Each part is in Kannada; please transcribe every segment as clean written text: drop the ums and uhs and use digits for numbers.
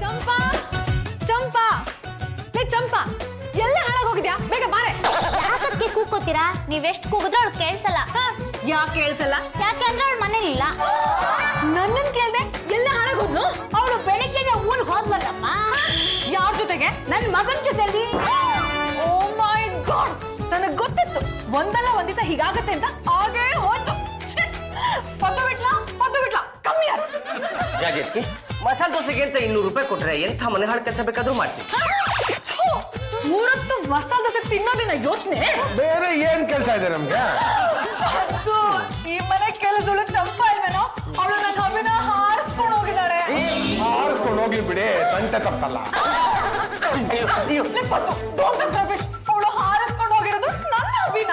ಚಂಪಾ ಚಂಪಾ ಲೇ ಚಂಪಾ ಎಲ್ಲ ಹಾಳಾಗೋಗಿದ್ಯಾ ಬೇಗ ಬಾರೆ. ಯಾಕೆ ಕೂಗ್ಕೋತೀರಾ? ನೀವೆಷ್ಟು ಕೂಗಿದ್ರೆ ಅವ್ಳು ಕೇಳಿಸಲ್ಲ. ಯಾಕೆ ಕೇಳಿಸಲ್ಲ? ಯಾಕೆಂದ್ರೆ ಅವಳು ಮನೇಲಿಲ್ಲ. ನನ್ನನ್ ಕೇಳ್ದೆ ಎಲ್ಲ ಹಾಳಾಗೋದ್ಲು. ಅವಳು ಬೆಳಿಗ್ಗೆನೆ ಊರಿಗೆ ಹೋದ್ವಲ್ಲಮ್ಮ. ಯಾರ ಜೊತೆಗೆ? ನನ್ನ ಮಗನ ಜೊತೆಲಿ. ಓ ಮೈ ಗಾಡ್, ನನಗ್ ಗೊತ್ತಿತ್ತು ಒಂದಲ್ಲ ಒಂದ್ ದಿವಸ ಹೀಗಾಗತ್ತೆ ಅಂತ. ಹಾಗೇ ಹೋಯ್ತು. ಪದ್ದು ಬಿಟ್ಲಾ ಕಮ್ಮಿ ಆಯ್ತು. ಜಾಜೇಸ್ಕಿ ಮಸಾಲೆ ದೋಸೆಗೆ ಅಂತ 200 ರೂಪಾಯಿ ಕೊಟ್ರೆ ಎಂಥ ಮನೆ ಹಾಳು ಕೆಲಸ ಬೇಕಾದ್ರೂ ಮಾಡ್ತೀನಿ. ಮೂರತ್ತು ಮಸಾಲೆ ದೋಸೆ ತಿನ್ನೋದಿನ ಯೋಚನೆ. ಬೇರೆ ಏನ್ ಕೆಲಸ ಇದೆ ನಮ್ಗೆ? ಅದು ಈ ಮನೆ ಕೆಲಸಗಳು ಚಂಪಾ ಇಲ್ವೇನೋ? ಅವಳು ನನ್ನ ಹಬ್ಬಿನ ಹಾರಿಸ್ಕೊಂಡು ಹೋಗಿದ್ದಾಳೆ. ಹಾರಿಸ್ಕೊಂಡು ಹೋಗ್ಲಿ ಬಿಡಿ, ತಂಟೆ ತಪ್ಪಲ್ಲ. ಅವಳು ಹಾರಿಸ್ಕೊಂಡು ಹೋಗಿರೋದು ನನ್ನ ಹಬ್ಬಿನ.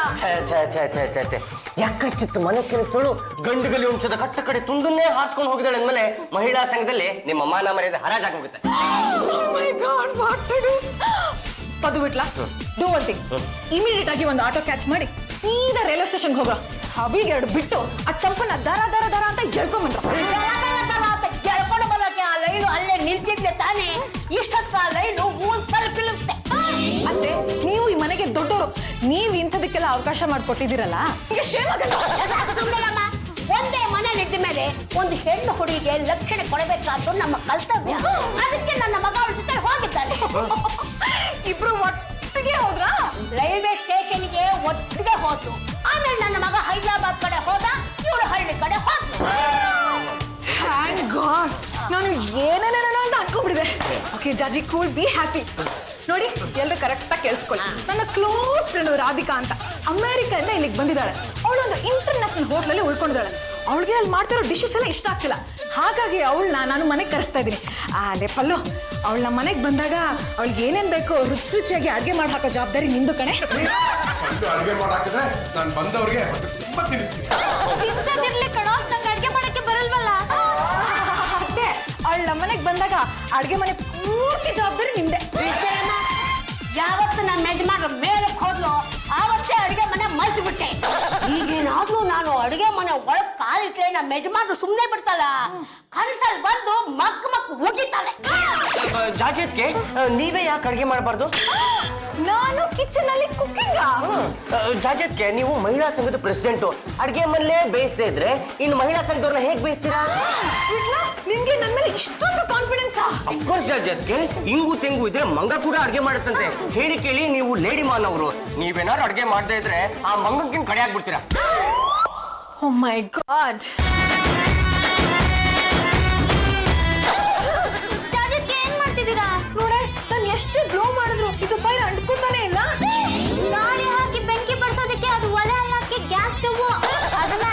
ಯಾಕಷ್ಟಿತ್ತು ಮನೆ ಕೆಲಸದಳು ಗಂಡುಗಲಿ ವಂಶದ ಕಟ್ಟ ಕಡೆ ತುಂಡನ್ನೇ ಹಾರಿಸ್ಕೊಂಡು ಹೋಗಿದ್ದಾಳೆ ಅಂದ್ಮೇಲೆ ಮಹಿಳಾ ಸಂಘದಲ್ಲಿ ನಿಮ್ಮ ಮಾನ ಮರ್ಯಾದೆ ಹರಾಜಾಗೋಗುತ್ತೆ. ಪದು ಬಿಟ್ಲಾ ಡೂ ಒನ್ ಥಿಂಗ್, ಇಮಿಡಿಯೇಟ್ ಆಗಿ ಒಂದು ಆಟೋ ಕ್ಯಾಚ್ ಮಾಡಿ ಸೀದಾ ರೈಲ್ವೆ ಸ್ಟೇಷನ್ ಹೋಗ್ರ. ಹಬಿಗೆ 2 ಬಿಟ್ಟು ಆ ಚಂಪನ ದರ ದರ ದರ ಅಂತ ಎಳ್ಕೊಂಡ್ಬಂದ್ರು. ಕೇಳ್ಕೊಂಡು ಬರೋಕೆ ಆ ಲೈನು ಅಲ್ಲೇ ನಿಂತಿದ್ದೆ ತಾನೇ. ಇಷ್ಟೊತ್ತು ಆ ಲೈನು ಊರ್ ತಲುಪಿರುತ್ತೆ. ಅತ್ತೆ, ನೀವು ಈ ಮನೆಗೆ ದೊಡ್ಡವರು, ನೀವು ಇಂಥದಕ್ಕೆಲ್ಲ ಅವಕಾಶ ಮಾಡಿಕೊಟ್ಟಿದ್ದೀರಲ್ಲ, ನಿಮಗೆ ಶೇಮ್ ಆಗಲ್ಲ. ಸುಮ್ಮನಮ್ಮ, ಒಂದೇ ಮನೆ ನಿಂತ ಮೇಲೆ ಒಂದು ಹೆಣ್ಣು ಹುಡುಗಿಗೆ ಲಕ್ಷಣ ಕೊಡಬೇಕಾದ್ದು ನಮ್ಮ ಕರ್ತವ್ಯ. ಅದಕ್ಕೆ ನನ್ನ ಮಗ ಅವಳ ಜೊತೆ ಹೋಗಿದ್ದಾನೆ. ಇಬ್ರು ಒಟ್ಟಿಗೆ ಹೋದ್ರಾ? ರೈಲ್ವೆ ಸ್ಟೇಷನ್ಗೆ ಒಟ್ಟಿಗೆ ಹೋದ್ರು. ಆಮೇಲೆ ನನ್ನ ಮಗ ಹೈದರಾಬಾದ್ ಕಡೆ ಹೋದ, ಇವಳು ಹಳ್ಳಿ ಕಡೆ ಹೋದ್ಲು. ಥ್ಯಾಂಕ್ ಗಾಡ್, ನಾನು ಏನೇನೇನೋ ಅಂತ ಅನ್ಕೊಂಡ್ಬಿಡಿದೆ. ಓಕೆ ಜಾಜಿ, ಕೂಲ್, ಬಿ ಹ್ಯಾಪಿ. ನೋಡಿ, ಎಲ್ಲರೂ ಕರೆಕ್ಟಾಗಿ ಕೇಳಿಸ್ಕೊಳ್ಳಿ. ನನ್ನ ಕ್ಲೋಸ್ ಫ್ರೆಂಡ್ ರಾಧಿಕಾ ಅಂತ ಅಮೆರಿಕದಿಂದ ಇಲ್ಲಿಗೆ ಬಂದಿದ್ದಾಳೆ. ಅವಳೊಂದು ಇಂಟರ್ನ್ಯಾಷನಲ್ ಹೋಟ್ಲಲ್ಲಿ ಉಳ್ಕೊಂಡಿದ್ದಾಳೆ. ಅವಳಿಗೆ ಅಲ್ಲಿ ಮಾಡ್ತಿರೋ ಡಿಶಸ್ ಎಲ್ಲ ಇಷ್ಟ ಆಗ್ತಿಲ್ಲ. ಹಾಗಾಗಿ ಅವಳನ್ನ ನಾನು ಮನೆಗೆ ಕರೆಸ್ತಾ ಇದ್ದೀನಿ. ಅಲ್ಲೇ ಪಲ್ಲು, ಅವಳ ಮನೆಗೆ ಬಂದಾಗ ಅವಳಿಗೆ ಏನೇನು ಬೇಕೋ ರುಚಿ ರುಚಿಯಾಗಿ ಅಡುಗೆ ಮಾಡಿ ಹಾಕೋ ಜವಾಬ್ದಾರಿ ನಿಂದು ಕಣೆ. ಅಡುಗೆ ಮಾಡಾಕಿದ್ರೆ ನಾನು ಬಂದವ್ರಿಗೆ ತುಂಬಾ ತಿನ್ನಿಸ್ತೀನಿ. ತಿನ್ಸದಿರ್ಲಿ ಕಣೋ, ನಂಗೆ ಅಡ್ಗೆ ಮಾಡಕ್ಕೆ ಬರಲ್ವಲ್ಲ. ಅತ್ತೆ, ಅವಳ ಮನೆಗೆ ಬಂದಾಗ ಅಡುಗೆ ಮನೆ ಪೂರ್ತಿ ಜವಾಬ್ದಾರಿ ನಿಂದೆ. ಯಾವತ್ತು ನಮ್ಮ ಯಜಮಾನ ಮೇಲಕ್ಕೆ ಹೋದ್ಲು ಆವತ್ತೇ ಅಡುಗೆ ಮನೆ ಮಲ್ತು ಬಿಟ್ಟೆ. ಈಗೇನಾದ್ರೂ ನಾನು ಅಡುಗೆ ಮನೆ ಒಳಗ್ ಕಾಲಿಟ್ರೆ ನಮ್ಮ ಯಜಮಾನ್ರು ಸುಮ್ಮನೆ ಬಿಡ್ತಾಳ. ಕನಸಲ್ಲಿ ಬಂದು ಮಕ್ ಉಗಿತಾಳೆ. ಜಾಜೇತ್ಗೆ ನೀವೇ ಯಾಕೆ ಅಡುಗೆ ಮಾಡಬಾರ್ದು? ನಾನು ಕಿಚನ್ ಅಲ್ಲಿ ಕುಕ್ಕಿಂಗ್. ಜಾಜೇತ್ಗೆ ನೀವು ಮಹಿಳಾ ಸಂಘದ ಪ್ರೆಸಿಡೆಂಟು, ಅಡುಗೆ ಮನೆಯಲ್ಲೇ ಬೇಯಿಸದೇ ಇದ್ರೆ ಇನ್ನು ಮಹಿಳಾ ಸಂಘದವ್ರನ್ನ ಹೇಗೆ ಬೇಯಿಸ್ತೀರಾ? ನಿನ್ಗೆ ನನ್ನ ಮೇಲೆ ಇಷ್ಟೊಂದು ಕಾನ್ಫಿಡೆನ್ಸ್? ಅಫ್ಕೋರ್ಸ್ ಜಾಜೇತ್ಗೆ, ಇಂಗು ತೆಂಗು ಇದ್ರೆ ಮಂಗ ಕೂಡ ಅಡುಗೆ ಮಾಡುತ್ತಂತೆ. ಹೇಳಿ ಕೇಳಿ, ನೀವು ಲೇಡಿ ಮಾನ್ ಅವರು, ನೀವೇನಾದ್ರು ಅಡುಗೆ ಮಾಡದೇ ಇದ್ರೆ ಆ ಮಂಗಕ್ಕಿಂತ ಕಡೆ ಆಗ್ಬಿಡ್ತೀರಾ. ಓ ಮೈ ಗಾಡ್. ಜಾಜತ್ಗೆ ಏನ್ ಮಾಡ್ತಿದ್ದೀರಾ? ನೋಡೆ, ನಾನು ಎಷ್ಟು ಗ್ಲೋ ಮಾಡಿದ್ರು ಇದು ಫೈಲ್ ಅಂಟ್ಕೋತಾನೆ ಇಲ್ಲ. ಗಾಳಿ ಹಾಕಿ ಬೆಂಕಿ ಬರ್ಸೋದಕ್ಕೆ ಅದು ಒಲೆ ಹಾಕಿ ಗ್ಯಾಸ್ ಸ್ಟವ್, ಅದನ್ನ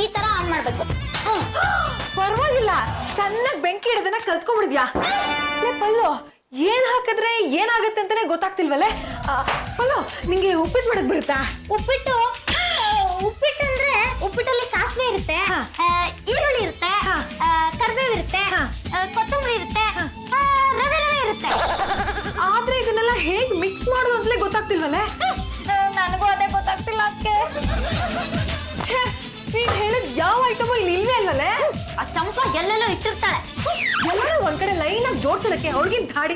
ಈ ತರ ಆನ್ ಮಾಡ್ಬೇಕು. ಪರವಾಗಿಲ್ಲ, ಚೆನ್ನಾಗಿ ಬೆಂಕಿ ಇಡೋದನ್ನ ಕಲ್ತ್ಕೊಂಡ್ಬಿಡಿದ್ಯಾ? ಪಲ್ಲು, ಏನ್ ಹಾಕಿದ್ರೆ ಏನಾಗುತ್ತೆ ಅಂತಾನೆ ಗೊತ್ತಾಗ್ತಿಲ್ವಲ್ಲೇ. ಪಲ್ಲು, ನಿಂಗೆ ಉಪ್ಪಿಟ್ಟು ಮಾಡಕ್ ಬರುತ್ತಾ? ಉಪ್ಪಿಟ್ಟಂದ್ರೆ ಉಪ್ಪಿಟ್ಟಲ್ಲಿ ಸಾಸಿವೆ ಇರುತ್ತೆ, ಈರುಳ್ಳಿ ಇರುತ್ತೆ, ಕರಿಬೇವು ಇರುತ್ತೆ, ಕೊತ್ತಂಬರಿ ಇರುತ್ತೆ, ರವೆ ಇರುತ್ತೆ. ಆದ್ರೆ ಇದನ್ನೆಲ್ಲ ಹೇಗ್ ಮಿಕ್ಸ್ ಮಾಡೋದು ಅಂತಲೇ ಗೊತ್ತಾಗ್ತಿಲ್ವಲ್ಲೇ. ನನಗೂ ಅದೇ ಗೊತ್ತಾಗ್ತಿಲ್ಲ ಅದಕ್ಕೆ. ನೀನ್ ಹೇಳಿದ್ ಯಾವ ಐಟಮು ಇಲ್ಲಿ ಇಲ್ವೇ ಅಲ್ವಲ್ಲೇ. ಆ ಚಂಪಾ ಎಲ್ಲೆಲ್ಲೋ ಇಟ್ಟಿರ್ತಾಳೆ. ಎಲ್ಲರೂ ಒಂದ್ ಕಡೆ ಲೈನ್ ಆಗಿ ಜೋಡ್ಸೋದಕ್ಕೆ ಅವಳಿಗೆ ಧಾಡಿ.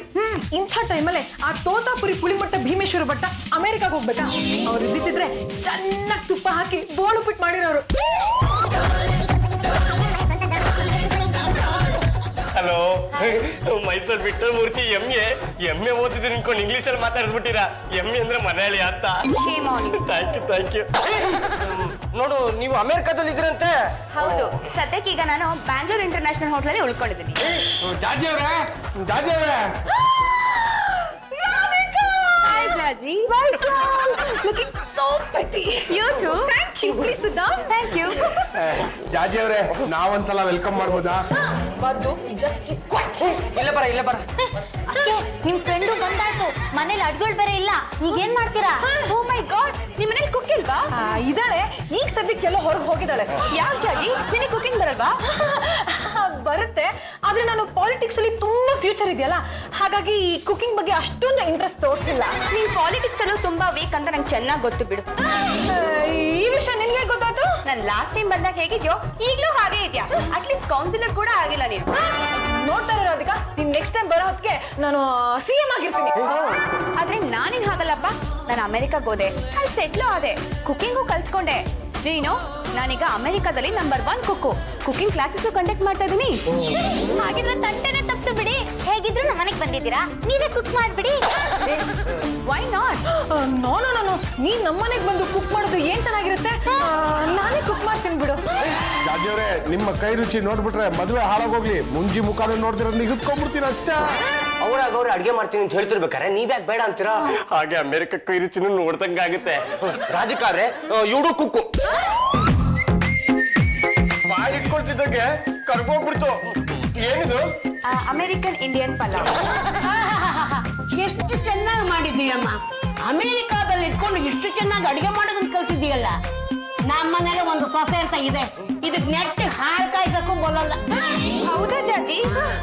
ಇಂಥ ಟೈಮಲ್ಲೇ ಆ ತೋತಾಪುರಿ ಪುಳಿಮಟ್ಟ ಭೀಮೇಶ್ವರ ಭಟ್ಟ ಅಮೆರಿಕಾಗ ಹೋಗ್ಬೇಕಾ? ಅವ್ರು ಇದ್ದಿದ್ರೆ ಚೆನ್ನಾಗಿ ತುಪ್ಪ ಹಾಕಿ ಬೋಳು ಉಪ್ಪಿಟ್ಟು ಮಾಡಿರೋರು. ಹಲೋ, ಮೈಸೂರು ಬಿಟ್ಟು ಮೂರ್ತಿ ಎಮ್ಮೆ ಓದಿದ್ರೆ ನಿಂತ್ಕೊಂಡು ಇಂಗ್ಲೀಷಲ್ಲಿ ಮಾತಾಡಿಸ್ಬಿಟ್ಟಿರಾ. ಎಮ್ಮೆ ಅಂದ್ರೆ ಮನೆಯಲ್ಲಿ ಅಂತ. Thank you. ನೋಡು, ನೀವು ಅಮೆರಿಕಾದಲ್ಲಿ ಇದ್ರಂತೆ. ಹೌದು, ಸದ್ಯಕ್ಕೀಗ ನಾನು ಬ್ಯಾಂಗ್ಳೂರ್ ಇಂಟರ್ನ್ಯಾಷನಲ್ ಹೋಟ್ಲಲ್ಲಿ ಉಳ್ಕೊಂಡಿದ್ದೀನಿ. ಜಾಜಿ ಅವ್ರೆ, Hi, Jaji. Looking so pretty. You too. Thank you. Please sit down. Thank you. ಜಾಜಿ ಅವ್ರೆ, ನಾವೊಂದ್ಸಲ ವೆಲ್ಕಮ್ ಮಾಡ್ಬೋದಾ? Baddu, just keep quiet. ಇಲ್ಲ ಬರ. ಅಕ್ಕೆ, ನಿಮ್ ಫ್ರೆಂಡು ಬಂದಾಯ್ತು, ಮನೇಲಿ ಅಡ್ಗಳು ಬೇರೆ ಇಲ್ಲ, ಈಗ ಏನ್ ಮಾಡ್ತೀರಾ? ಓ ಮೈ ಗಾಡ್, ನಿಮ್ ಮನೇಲಿ ಕುಕ್ ಇಲ್ವಾ? ಇದಾಳೆ, ಈಗ ಸದ್ಯಕ್ಕೆ ಎಲ್ಲೋ ಹೊರಗೆ ಹೋಗಿದ್ದಾಳೆ. ಯಾಕೆ ಜಾಜಿ, ನಿನಗೆ ಕುಕಿಂಗ್ ಬರಲ್ವಾ? ಬರುತ್ತೆ, ಆದ್ರೆ ನಾನು ಪಾಲಿಟಿಕ್ಸ್ ಅಲ್ಲಿ ತುಂಬಾ ಫ್ಯೂಚರ್ ಇದೆಯಲ್ಲ, ಹಾಗಾಗಿ ಈ ಕುಕಿಂಗ್ ಬಗ್ಗೆ ಅಷ್ಟೊಂದು ಇಂಟ್ರೆಸ್ಟ್ ತೋರಿಸಿಲ್ಲ. ನೀನ್ ಪಾಲಿಟಿಕ್ಸ್ ಅಲ್ಲೂ ತುಂಬಾ ವೀಕ್ ಅಂತ ನಂಗೆ ಚೆನ್ನಾಗಿ ಗೊತ್ತು ಬಿಡು. ಈ ವಿಷಯ ನಿನ್ಗೆ ಗೊತ್ತಾಯ್ತು? ನಾನು ಲಾಸ್ಟ್ ಟೈಮ್ ಬಂದಾಗ ಹೇಗಿದ್ಯೋ ಈಗ್ಲೂ ಹಾಗೆ ಇದೆಯಾ. ಅಟ್ಲೀಸ್ಟ್ ಕೌನ್ಸಿಲರ್ ಕೂಡ ಆಗಿಲ್ಲ ನೀನು. ನೋಡ್ತಾ ಇರೋ ರಾಧಿಕಾ, ನೀನ್ ನೆಕ್ಸ್ಟ್ ಟೈಮ್ ಬರೋ ಹೊತ್ತಿಗೆ ನಾನು CM ಆಗಿರ್ತೀನಿ. ಆದ್ರೆ ನಾನೇನ್ ಹಾಗಲ್ಲಪ್ಪ. ನಾನು ಅಮೆರಿಕಾಗ್ ಹೋದೆ, ಅಲ್ಲಿ ಸೆಟ್ಲು ಆದೆ, ಕುಕಿಂಗು ಕಲ್ತ್ಕೊಂಡೆ. ಜೀನು, ನಾನೀಗ ಅಮೆರಿಕಾದಲ್ಲಿ ನಂಬರ್ 1 ಕುಕಿಂಗ್ ಕ್ಲಾಸಸ್ ಕಂಡಕ್ಟ್ ಮಾಡ್ತಾ ಇದೀನಿ. ಹಾಗಿದ್ರೆ ತಂಟೆನೆ ತಪ್ಪು ಬಿಡಿ. ಹೇಗಿದ್ರು ನಮ್ಮ ಮನೆಗೆ ಬಂದಿದ್ದೀರಾ, ನೀವೇ ಕುಕ್ ಮಾಡ್ಬಿಡಿ. Why not? No no no, ನೀನ್ ನಮ್ಮನೆಗೆ ಬಂದು ಕುಕ್ ಮಾಡೋದು ಏನ್ ಚೆನ್ನಾಗಿರುತ್ತೆ. ನಾನೇ ಕುಕ್ ಮಾಡ್ತೀನಿ ಬಿಡು. ಜಾಜಿಯವ್ರೆ, ನಿಮ್ಮ ಕೈ ರುಚಿ ನೋಡ್ಬಿಟ್ರೆ ಮದುವೆ ಹಾಳಾಗೋಗ್ಲಿ, ಮುಂಜಿ ಮುಖಾನ ನೋಡ್ದಿರ ನಿಗದ್ಕೊಂಡ್ಬಿಡ್ತೀನಿ ಅಷ್ಟೇ. ಅವ್ರ ಅಡ್ಗೆ ಮಾಡ್ತೀನಿ ಅಂತ ಹೇಳ್ತಿರ್ಬೇಕಾರೆ ನೀವ್ಯಾಕೆ ಬೇಡ ಅಂತೀರಾ? ಹಾಗೆ ಅಮೆರಿಕಕ್ಕೆ ಕೈ ರುಚಿನೂ ನೋಡ್ದಂಗಾಗುತ್ತೆ. ರಾಧಿಕಾರೆ ಇವ್ಡು ಕುಕ್ಕು ಬಾಯಿ ಇಟ್ಕೊಳ್ತಿದ್ದಂಗೆ ಕರ್ಗೋಗ್ಬಿಡ್ತು. ಏನಿದು? American Indian pulao. ಎಷ್ಟು ಚೆನ್ನಾಗಿ ಮಾಡಿದ್ದೀಯಮ್ಮ. ಅಮೆರಿಕಾದಲ್ಲಿ ಇಟ್ಕೊಂಡು ಇಷ್ಟು ಚೆನ್ನಾಗಿ ಅಡಿಗೆ ಮಾಡೋದನ್ನ ಕಲ್ತಿದ್ದೀಯಲ್ಲ. ನಮ್ಮ ಮನೇಲಿ ಒಂದು ಸೊಸೆ ಅಂತ ಇದೆ, ಇದಕ್ ನೆಟ್ಟಿ ಹಾಲು ಕಾಯ್ಸಕ್ಕೂ ಬರೋಲ್ಲ. ಹೌದಾ ಜಾಜಿ?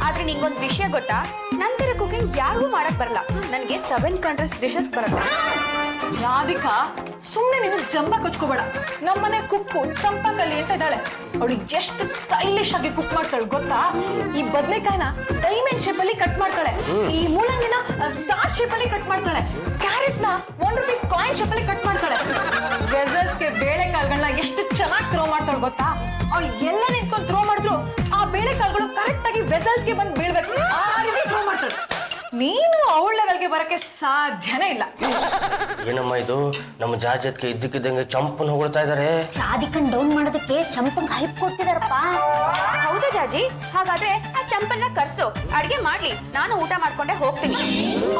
ಆದ್ರೆ ನಿಂಗೊಂದ್ ವಿಷಯ ಗೊತ್ತಾ? ನಂತರ ಕುಕಿಂಗ್ ಯಾರಿಗೂ ಮಾಡಕ್ ಬರಲ್ಲ. ನನ್ಗೆ 7 ಕಂಟ್ರೀಸ್ ಡಿಶಸ್ ಬರುತ್ತೆ. ರಾಧಿಕಾ, ಸುಮ್ನೆ ನೀನು ಜಂಬ ಕೊಚ್ಕೋಬೇಡ. ನಮ್ಮನೆ ಕುಕ್ಕು ಚಂಪಕಲ್ಲಿ ಅಂತ ಇದ್ದಾಳೆ. ಅವಳು ಎಷ್ಟು ಸ್ಟೈಲಿಶ್ ಆಗಿ ಕುಕ್ ಮಾಡ್ತಾಳೆ ಗೊತ್ತಾ? ಈ ಬದನೆಕಾಯಿನ ಡೈಮಂಡ್ ಶೇಪ್ ಅಲ್ಲಿ ಕಟ್ ಮಾಡ್ತಾಳೆ, ಈ ಮೂಲಂಗಿನ ಸ್ಟಾರ್ ಶೇಪ್ ಅಲ್ಲಿ ಕಟ್ ಮಾಡ್ತಾಳೆ, ಕ್ಯಾರೆಟ್ ನ ₹1 ಕಾಯಿನ್ ಶೇಪ್ ಅಲ್ಲಿ ಕಟ್ ಮಾಡ್ತಾಳೆ. ವೆಸಲ್ಸ್ಗೆ ಬೇಳೆಕಾಳುಗಳನ್ನ ಎಷ್ಟು ಚೆನ್ನಾಗಿ ಥ್ರೋ ಮಾಡ್ತಾಳೆ ಗೊತ್ತಾ? ಅವಳು ಎಲ್ಲ ನಿಂತ್ಕೊಂಡು ಥ್ರೋ ಮಾಡಿದ್ರು ಆ ಬೇಳೆಕಾಳುಗಳು ಕರೆಕ್ಟ್ ಆಗಿ ವೆಸಲ್ಸ್ಗೆ ಬಂದು ಬೀಳ್ಬೇಕು, ಆ ರೀತಿ ಥ್ರೋ ಮಾಡ್ತಾಳೆ. ನೀನು ಅವಳ ಲೆವೆಲ್ಗೆ ಬರಕ್ಕೆ ಸಾಧ್ಯನೇ ಇಲ್ಲ. ಏನಮ್ಮ ಇದು? ನಮ್ಮ ಜಾಜತ್ಗೆ ಇದ್ದಕ್ಕಿದ್ದಂಗೆ ಚಂಪನ್ ಹೊಗಳ್ತಾ ಇದಾರೆ. ರಾಧಿಕನ್ ಡೌನ್ ಮಾಡೋದಕ್ಕೆ ಚಂಪಂಗ್ ಹೈಪ್ ಕೊಡ್ತಿದಾರಪ್ಪ. ಹೌದಾ ಜಾಜಿ? ಹಾಗಾದ್ರೆ ಆ ಚಂಪನ್ನ ಕರ್ಸು, ಅಡ್ಗೆ ಮಾಡ್ಲಿ, ನಾನು ಊಟ ಮಾಡ್ಕೊಂಡೆ ಹೋಗ್ತೀನಿ.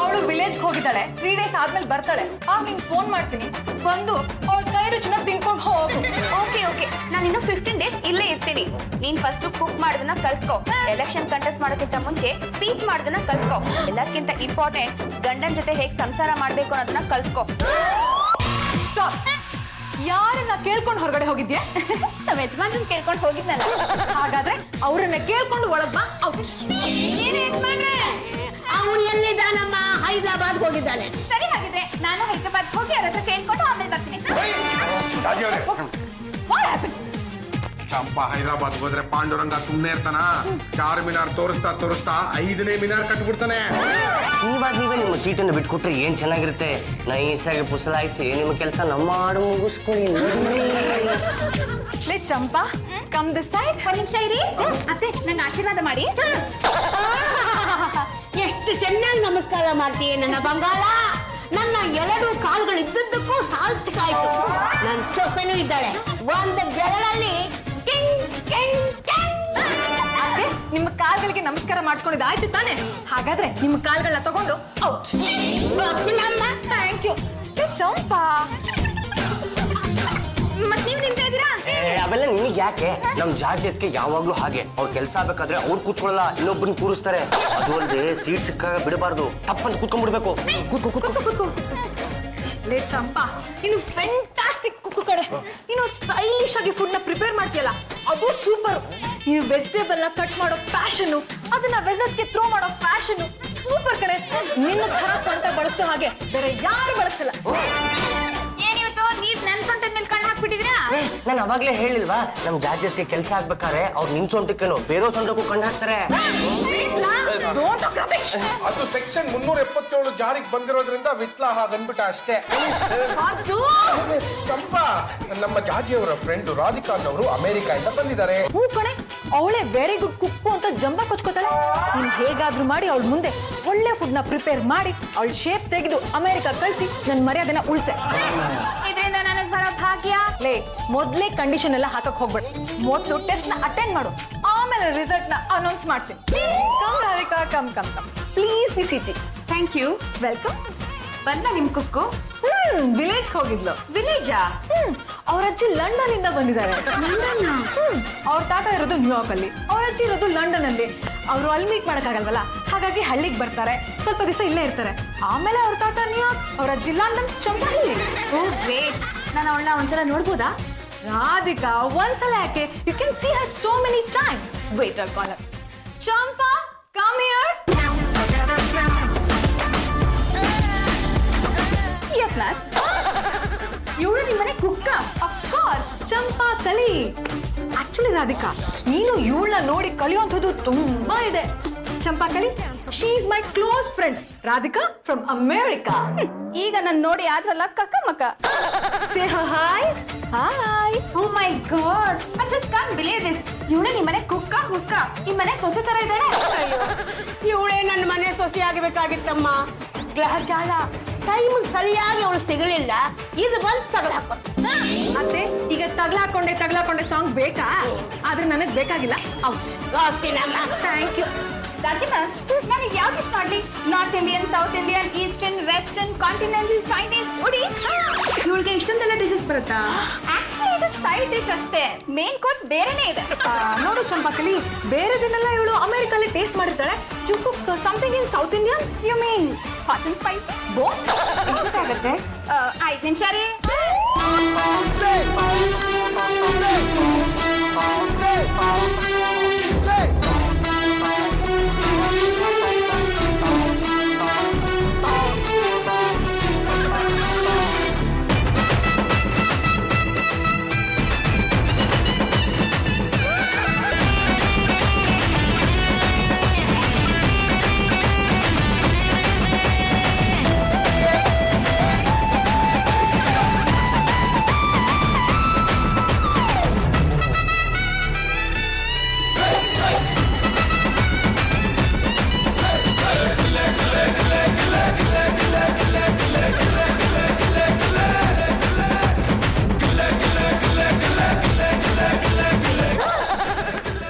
ಅವಳು ವಿಲೇಜ್ ಹೋಗಿದ್ದಾಳೆ, 3 ಡೇಸ್ ಆದ್ಮೇಲೆ ಬರ್ತಾಳೆ. ಆಗ ನಿಂಗೆ ಫೋನ್ ಮಾಡ್ತೀನಿ, ಬಂದು ಅವಳ ಕೈ ರುಚಿನ ತಿನ್ಕೊಂಡು ಹೋಗು. ಓಕೆ, ನಾನು ಇನ್ನು 15 ಡೇಸ್ ಇಲ್ಲೇ ಇರ್ತೀನಿ. ನೀನ್ ಫಸ್ಟ್ ಕುಕ್ ಮಾಡೋದನ್ನ ಕಲ್ತ್ಕೋ. ಎಲೆಕ್ಷನ್ ಕಂಟೆಸ್ಟ್ ಮಾಡೋಕ್ಕಿಂತ ಮುಂಚೆ ಸ್ಪೀಚ್ ಮಾಡೋದನ್ನ ಕಲ್ತ್ಕೋ. ಎಲ್ಲಕ್ಕಿಂತ ಇಂಪಾರ್ಟೆಂಟ್, ಗಂಡನ ಜೊತೆ ಹೇಗ್ ಸಂಸಾರ ಮಾಡ್ಬೇಕು ಅನ್ನೋದನ್ನ ಕಲ್ತ್ಕೋ. ಸ್ಟಾಪ್. ಯಾರನ್ನ ಕೇಳ್ಕೊಂಡು ಹೊರಗಡೆ ಹೋಗಿದ್ಯಾ? ನಮ್ಮ ಯಜಮಾನ್ರನ್ನ ಕೇಳ್ಕೊಂಡು ಹೋಗಿದ್ನಲ್ಲ. ಹಾಗಾದ್ರೆ ಅವ್ರನ್ನ ಕೇಳ್ಕೊಂಡು ಒಳಗ್ ಬಾ. ಏನೇ ಯಜಮಾನ್ರೆ? ಅವನು ಎಲ್ಲಿದ್ದಾನಮ್ಮ? ಹೈದರಾಬಾದ್ ಹೋಗಿದ್ದಾನೆ. ಸರಿ, ಹಾಗಿದ್ರೆ ನಾನು ಹೈದರಾಬಾದ್ ಹೋಗಿ ಅವ್ರ ಹತ್ರ ಕೇಳ್ಕೊಂಡು ಆಮೇಲೆ ಬರ್ತೀನಿ. ಜಾಜಿಯವ್ರೆ, What happened? ಚಂಪಾ ಹೈದರಾಬಾದ್ ಹೋದ್ರೆ ಪಾಂಡುರಂಗ ಸುಮ್ನೆ ಇರ್ತಾನ? 4 ಮಿನಾರ್ ತೋರಿಸ್ತಾ 5ನೇ ಮಿನಾರ್ ಕಟ್ಬಿಡ್ತಾನೆ. ನೀವೇ ನಿಮ್ಮ ಸೀಟನ್ನು ಬಿಟ್ಕೊಟ್ರೆ ಏನ್ ಚೆನ್ನಾಗಿರುತ್ತೆ. ನೈಸಾಗಿ ಪುಸಲಾಯಿಸಿ ನಿಮ್ಮ ಕೆಲಸ ನಮ್ಮ ಆಡು ಮುಗಿಸ್ಕೊಳ್ಳಿ. ಲೇ ಚಂಪಾ, ಕಮ್ ದಿಸ್ ಸೈಡ್. ಒಂದ್ ನಿಮಿಷ ಇರಿ ಅತ್ತೆ, ನನ್ನ ಆಶೀರ್ವಾದ ಮಾಡಿ. ಎಷ್ಟು ಚೆನ್ನಾಗಿ ನಮಸ್ಕಾರ ಮಾಡ್ತೀಯ ನನ್ನ ಬಂಗಾಳ. ನನ್ನ 2 ಕಾಲುಗಳು ಇದ್ದದ್ದಕ್ಕೂ ಸಾಲ್ಸಿಕಾಯ್ತು. ನನ್ನ ಸೊಸೆನೂ ಇದ್ದಾಳೆ, ಒಂದು ಬೆರಳಲ್ಲಿ ಟಿಂಗ್ ಟಿಂಗ್ ಟಿಂಗ್. ಅತ್ತೆ, ನಿಮ್ಮ ಕಾಲ್ಗಳಿಗೆ ನಮಸ್ಕಾರ ಮಾಡ್ಕೊಂಡಿದ್ದು ಆಯ್ತು ತಾನೆ? ಹಾಗಾದ್ರೆ ನಿಮ್ಮ ಕಾಲ್ಗಳನ್ನ ತಗೊಂಡು ಔಟ್. ಬರ್ತೀನಮ್ಮ. Thank you. ಚಂಪಾ, ಮತ್ ನೀವ್ ನಿಂತ ಇದ್ದೀರಾ? ಅವೆಲ್ಲ ನಿಮಗೆ ಯಾಕೆ? ನಮ್ ಜಾಜತ್ಗೆ ಯಾವಾಗ್ಲೂ ಹಾಗೆ. ಅವ್ರ ಕೆಲಸ ಆಗ್ಬೇಕಾದ್ರೆ ಅವ್ರು ಕೂತ್ಕೊಳ್ಳಲ್ಲ, ಇನ್ನೊಬ್ಬರನ್ನ ಕೂರಿಸ್ತಾರೆ. ಅದು ಅಲ್ಲದೆ ಸೀಟ್ ಸಿಕ್ಕಾಗ ಬಿಡಬಾರ್ದು, ತಪ್ಪಂತ ಕೂತ್ಕೊಂಡ್ಬಿಡ್ಬೇಕು. ಕೂತ್ಕೋ. ಲೇ ಚಂಪಾ, ನೀನು ಫ್ಯಾಂಟಾಸ್ಟಿಕ್ ಕುಕ್ ಕಡೆ. ನೀನು ಸ್ಟೈಲಿಶ್ ಆಗಿ ಫುಡ್ ನ ಪ್ರಿಪೇರ್ ಮಾಡ್ತೀಯಲ್ಲ, ಅದು ಸೂಪರ್. ನೀನು ವೆಜಿಟೇಬಲ್ ನ ಕಟ್ ಮಾಡೋ ಪ್ಯಾಷನ್, ಅದನ್ನ ವೆಸಲ್ಸ್ಗೆ ಥ್ರೋ ಮಾಡೋ ಫ್ಯಾಷನ್ ಸೂಪರ್ ಕಡೆ. ನಿನ್ನ ತರ ಸೊಂಟ ಬಳಸೋ ಹಾಗೆ ಬೇರೆ ಯಾರು ಬಳಸಲ್ಲ. ಏನಿವತ್ತು ನೀವ್ ನನ್ ಸೊಂಟದ ಮೇಲೆ ಕಣ್ಣು ಹಾಕ್ಬಿಟ್ಟಿದ್ರಾ? ನಾನು ಅವಾಗ್ಲೇ ಹೇಳಿಲ್ವಾ, ನಮ್ ಜಾಜತ್ಗೆ ಕೆಲಸ ಆಗ್ಬೇಕಾದ್ರೆ ಅವ್ರು ನಿನ್ ಸೊಂಟಕ್ಕೇನು ಬೇರೆ ಸೊಂಟಕ್ಕೂ ಕಣ್ಣು ಹಾಕ್ತಾರೆ. Don't talk rubbish. ಅದು ಸೆಕ್ಷನ್ 377 ಜಾರಿಗೆ ಬಂದಿರೋದ್ರಿಂದ ವಿಟ್ಲ ಹಾಗನ್ಬಿಟ್ಟ ಅಷ್ಟೇ. ಅದು ಚಂಪಾ, ನಮ್ಮ ಜಾಜಿಯವರ ಫ್ರೆಂಡ್ ರಾಧಿಕಾ ಅವರು ಅಮೆರಿಕಾಯಿಂದ ಬಂದಿದ್ದಾರೆ. ಹೂ ಕಣೆ, ಅವಳೇ ವೆರಿ ಗುಡ್ ಕುಕ್ಕು ಅಂತ ಜಂಬ ಕೊಚ್ಕೋತಾಳೆ. ನೀನ್ ಹೇಗಾದ್ರೂ ಮಾಡಿ ಅವಳ ಮುಂದೆ ಒಳ್ಳೆ ಫುಡ್ ನ ಪ್ರಿಪೇರ್ ಮಾಡಿ ಅವಳ ಶೇಪ್ ತೆಗೆದು ಅಮೆರಿಕಾ ಕಳ್ಸಿ ನನ್ ಮರ್ಯಾದೆನ ಉಳ್ಸೆ. ಇದರಿಂದ ನನಗ್ ಬರೋ ಭಾಗ್ಯ. ಲೇ, ಮೊದ್ಲೇ ಕಂಡೀಷನ್ ಎಲ್ಲ ಹಾಕಕ್ ಹೋಗ್ಬೇಡ. ಮೊದ್ಲು ಟೆಸ್ಟ್ ನ ಅಟೆಂಡ್ ಮಾಡು, ಆಮೇಲೆ ರಿಸಲ್ಟ್ ನ ಅನೌನ್ಸ್ ಮಾಡ್ತೀನಿ. Come Radhika, come. Please be seated. Thank you. Welcome. ಬಂದ ನಿಮ್ ಕುಕ್ಕು? ವಿಲೇಜ್ ಹೋಗಿದ್ಲು. ವಿಲೇಜಾ? ಅವ್ರ ಅಜ್ಜಿ ಲಂಡನ್ ಇಂದ ಬಂದಿದ್ದಾರೆ. ಅವ್ರ ತಾತ ಇರೋದು ನ್ಯೂಯಾರ್ಕ್ ಅಲ್ಲಿ, ಅವ್ರ ಅಜ್ಜಿ ಇರೋದು ಲಂಡನ್ ಅಲ್ಲಿ. ಅವರು ಅಲ್ಲಿ ಮೀಟ್ ಮಾಡಕ್ಕಾಗಲ್ವಲ್ಲ, ಹಾಗಾಗಿ ಹಳ್ಳಿಗೆ ಬರ್ತಾರೆ, ಸ್ವಲ್ಪ ದಿವಸ ಇಲ್ಲೇ ಇರ್ತಾರೆ. ಆಮೇಲೆ ಅವ್ರ ತಾತ ನ್ಯೂಯಾರ್ಕ್, ಅವ್ರ ಅಜ್ಜಿ ಲಂಡನ್, ಚಂಪಾ ಇಲ್ಲಿ. Oh great. ನಾನು ಅವಳನ್ನ ಒಂದ್ಸಲ ನೋಡ್ಬೋದಾ? ರಾಧಿಕಾ, ಒಂದ್ಸಲ ಯಾಕೆ? You can see her so many times. Wait, I call her. Champa, come here. Yes ma'am. ಇವಳು ನಿಮ್ಮನೆ ಕುಕ್ಕ? ಆಫ್ ಕೋರ್ಸ್, ಚಂಪಾ ಕಲಿ. ಆಕ್ಚುಲಿ ರಾಧಿಕಾ, ನೀನು ಇವಳನ್ನ ನೋಡಿ ಕಲಿಯುವಂಥದ್ದು ತುಂಬಾ ಇದೆ. Champakali, she is my close friend Radhika from America. ಈಗ ನನ್ ನೋಡಿ ಆದ್ರಲ್ಲ ಕಕ್ಕ ಮಕ್ಕ. Say hi. Hi. Oh my god, I just can't believe this. ಇವಳು ನಿಮ್ಮನೆ ಕುಕ್ಕ ಹುಕ್ಕ ಈ ಮನೆ ಸೊಸೆ ತರ ಇದ್ದಾಳೆ. ಇವಳೇ ನನ್ನ ಮನೆ ಸೊಸೆ ಆಗಬೇಕಾಗಿತ್ತಮ್ಮ. ಗ್ರಹಜಾಲ ಟೈಮ್ ಸರಿಯಾಗಿ ಅವಳು ಸಿಗಲಿಲ್ಲ, ಇದು ಬಂದು ತಗಲ ಹಾಕೋದು. ಅತ್ತೆ ಈಗ ತಗ್ಲಾಕೊಂಡೆ ಸಾಂಗ್ ಬೇಕಾ? ಆದ್ರೆ ನನಗ್ ಬೇಕಾಗಿಲ್ಲ. ಔಟ್. ಹೋಗ್ತೀನಮ್ಮ. Thank you. ರಾಜಿಮಾ, ನನಗೆ ಯಾವ್ದು ಇಷ್ಟ ಮಾಡ್ಲಿ? North Indian, south Indian, eastern, western, continental, Chinese, ಉಡಿ. ಇವಳಿಗೆ ಇಷ್ಟೊಂದೆಲ್ಲ ಡಿಶಸ್ ಬರುತ್ತಾ? ಆಕ್ಚುಲಿ ಇದು ಸೈಡ್ ಡಿಶ್ ಅಷ್ಟೇ, ಮೇನ್ ಕೋರ್ಸ್ ಬೇರೆನೇ ಇದೆ. ನೋಡು ಚಂಪಾಕಲಿ, ಬೇರೆದನ್ನೆಲ್ಲ ಇವಳು ಅಮೆರಿಕಲ್ಲಿ ಟೇಸ್ಟ್ ಮಾಡಿರ್ತಾಳೆ. You cook something in south Indian. You mean hot and spicy? Both. ಎಷ್ಟಾಗುತ್ತೆ? 5 ನಿಮಿಷ ರೀ.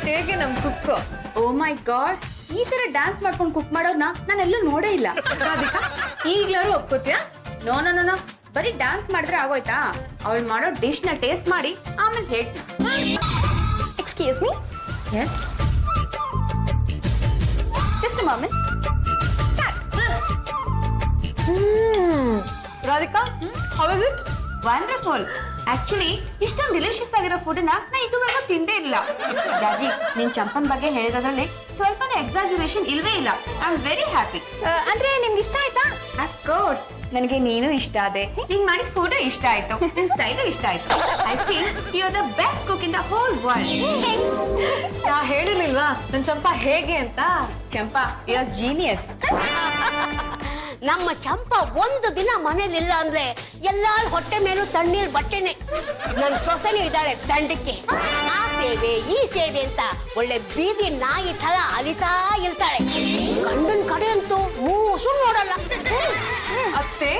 ಹೇಗೆ ನಮ್ ಕುಕ್? ಓ ಮೈ ಗಾಡ್, ಈ ತರ ಡ್ಯಾನ್ಸ್ ಮಾಡ್ಕೊಂಡು ಕುಕ್ ಮಾಡೋರ್ನ ನಾನೆಲ್ಲೂ ನೋಡೇ ಇಲ್ಲ. ರಾಧಿಕಾ, ಈಗ್ಲಾರು ಒಪ್ಕೋತ್ಯಾ? ನೋ ನೋ ನೋ ನೋ, ಬರೀ ಡ್ಯಾನ್ಸ್ ಮಾಡಿದ್ರೆ ಆಗೋಯ್ತಾ? ಅವಳು ಮಾಡೋ ಡಿಶ್ ನ ಟೇಸ್ಟ್ ಮಾಡಿ ಆಮೇಲೆ ಹೇಳ್ತೀನಿ. Excuse me. Yes, just a moment. Radhika, how is it? Wonderful. Actually ಇಷ್ಟೊಂದು ಡಿಲಿಷಿಯಸ್ ಆಗಿರೋ ಫುಡ್ ನಾ ಇದುವರೆಗೂ ತಿಂದೇ ಇಲ್ಲ. ಜಾಜಿ, ನಿನ್ ಚಂಪನ್ ಬಗ್ಗೆ ಹೇಳಿರೋದ್ರಲ್ಲಿ ಸ್ವಲ್ಪನೇ ಎಕ್ಸಾಜರೇಷನ್ ಇಲ್ವೇ ಇಲ್ಲ. I am very happy. ಅಂದ್ರೆ ನಿಮ್ಗೆ ಇಷ್ಟ ಆಯ್ತಾ? ಅಫ್ ಕೋರ್ಸ್, ನನಗೆ ನೀನು ಇಷ್ಟ ಆದೆ, ನೀನ್ ಮಾಡಿದ ಫುಡ್ ಇಷ್ಟ ಆಯ್ತು, ನಿನ್ ಸ್ಟೈಲು ಇಷ್ಟ ಆಯ್ತು. I think you are the best cook in the whole world. ನಾ ಹೇಳಿರ್ಲಿಲ್ವಾ ನನ್ ಚಂಪಾ ಹೇಗೆ ಅಂತ? Champa, you are genius. ನಮ್ಮ ಚಂಪ ಒಂದು ದಿನ ಮನೇಲಿಲ್ಲ ಅಂದ್ರೆ ಎಲ್ಲಾರ ಹೊಟ್ಟೆ ಮೇಲೂ ತಣ್ಣೀರ್ ಬಟ್ಟೆನೆ. ನನ್ನ ಸೊಸೆನೇ ಇದ್ದಾಳೆ ದಂಡಕ್ಕೆ. ಆ ಸೇವೆ ಈ ಸೇವೆ ಅಂತ ಒಳ್ಳೆ ಬೀದಿ ನಾಯಿ ತರ ಅಲಿತಾ ಇರ್ತಾಳೆ. ಗಂಡನ ಕಡೆ ಅಂತೂ ಮೂಸು ನೋಡಲ್ಲ. ಅತ್ತೆ,